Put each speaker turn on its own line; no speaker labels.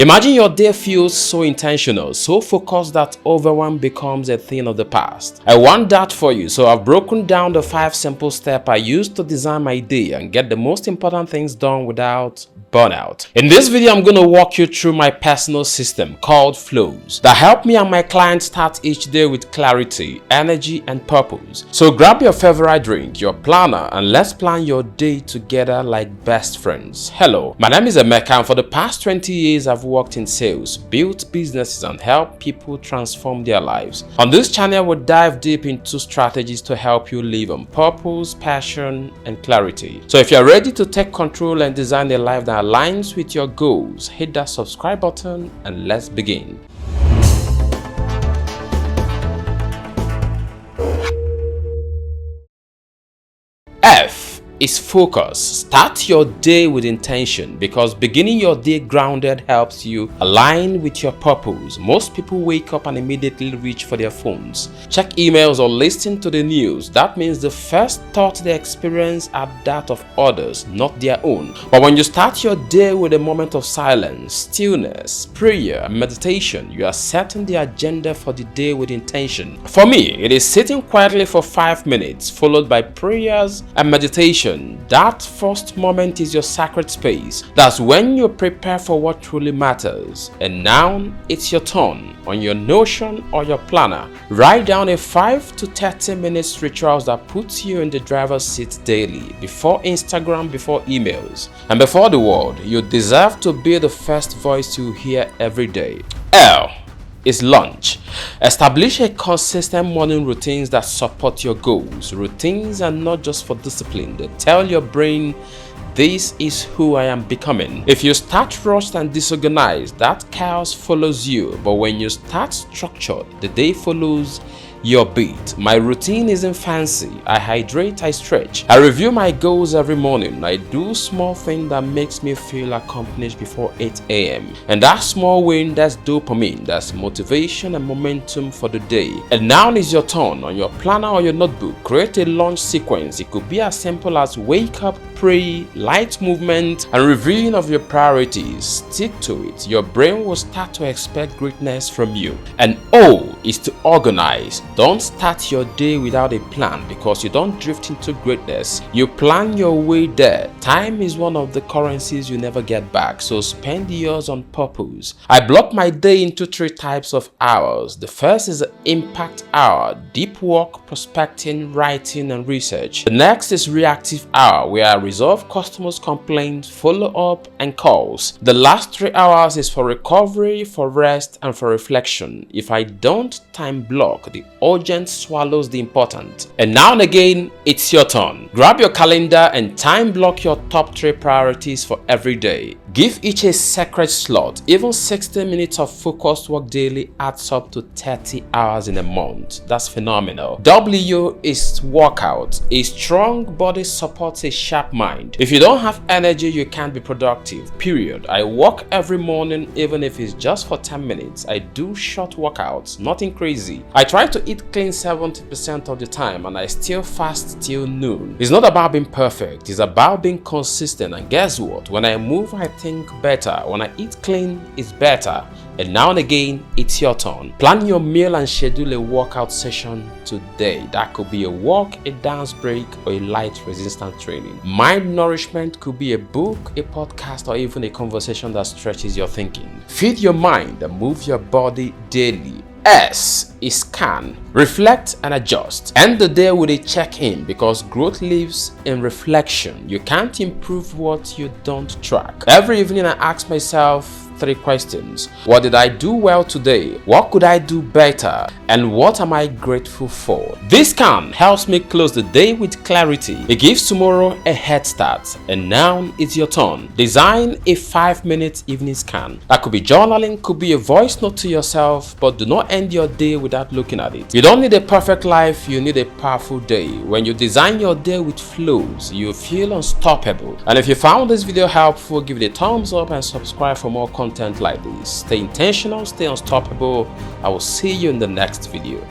Imagine your day feels so intentional, so focused that overwhelm becomes a thing of the past. I want that for you, so I've broken down the 5 simple steps I use to design my day and get the most important things done without burnout. In this video, I'm going to walk you through my personal system called F.L.O.W.S that help me and my clients start each day with clarity, energy, and purpose. So grab your favorite drink, your planner, and let's plan your day together like best friends. Hello, my name is Emeka, and for the past 20 years, I've worked in sales, built businesses, and helped people transform their lives. On this channel, we'll dive deep into strategies to help you live on purpose, passion, and clarity. So if you're ready to take control and design a life that aligns with your goals, hit that subscribe button and let's begin. F is focus. Start your day with intention, because beginning your day grounded helps you align with your purpose. Most people wake up and immediately reach for their phones, check emails, or listen to the news. That means the first thought they experience are that of others, not their own. But when you start your day with a moment of silence, stillness, prayer, and meditation, you are setting the agenda for the day with intention. For me, it is sitting quietly for 5 minutes, followed by prayers and meditation. That first moment is your sacred space. That's when you prepare for what truly matters. And now it's your turn. On your Notion or your planner, write down a 5 to 30 minutes rituals that puts you in the driver's seat daily, before Instagram, before emails, and before the world. You deserve to be the first voice you hear every day. L is lunch. Establish a consistent morning routines that support your goals. Routines are not just for discipline. They tell your brain, this is who I am becoming. If you start rushed and disorganized, that chaos follows you. But when you start structured, the day follows your beat. My routine isn't fancy. I hydrate, I stretch, I review my goals every morning. I do small thing that makes me feel accomplished before 8 a.m. And that small win, that's dopamine, that's motivation and momentum for the day. And now is your turn. On your planner or your notebook, create a launch sequence. It could be as simple as wake up, pray, light movement, and reviewing of your priorities. Stick to it. Your brain will start to expect greatness from you. And O is to organize. Don't start your day without a plan, because you don't drift into greatness. You plan your way there. Time is one of the currencies you never get back, so spend yours on purpose. I block my day into 3 types of hours. The first is the impact hour, deep work, prospecting, writing, and research. The next is reactive hour, where I resolve customers' complaints, follow up, and calls. The last 3 hours is for recovery, for rest, and for reflection. If I don't time block, the urgent swallows the important. And now and again, it's your turn. Grab your calendar and time block your top 3 priorities for every day. Give each a sacred slot. Even 60 minutes of focused work daily adds up to 30 hours in a month. That's phenomenal. W is workout. A strong body supports a sharp mind. If you don't have energy, you can't be productive, period. I walk every morning, even if it's just for 10 minutes. I do short workouts, nothing crazy. I try to eat clean 70% of the time, and I still fast till noon. It's not about being perfect, it's about being consistent. And guess what? When I move, I think better. When I eat clean, it's better. And now and again, it's your turn. Plan your meal and schedule a workout session today. That could be a walk, a dance break, or a light resistance training. Mind nourishment could be a book, a podcast, or even a conversation that stretches your thinking. Feed your mind and move your body daily. S is scan. Reflect and adjust. End the day with a check-in, because growth lives in reflection. You can't improve what you don't track. Every evening I ask myself 3 questions. What did I do well today? What could I do better? And what am I grateful for? This scan helps me close the day with clarity. It gives tomorrow a head start. And now it's your turn. Design a 5-minute evening scan. That could be journaling, could be a voice note to yourself, but do not end your day without looking at it. You don't need a perfect life, you need a powerful day. When you design your day with flows, you feel unstoppable. And if you found this video helpful, give it a thumbs up and subscribe for more content like this. Stay intentional, stay unstoppable. I will see you in the next video.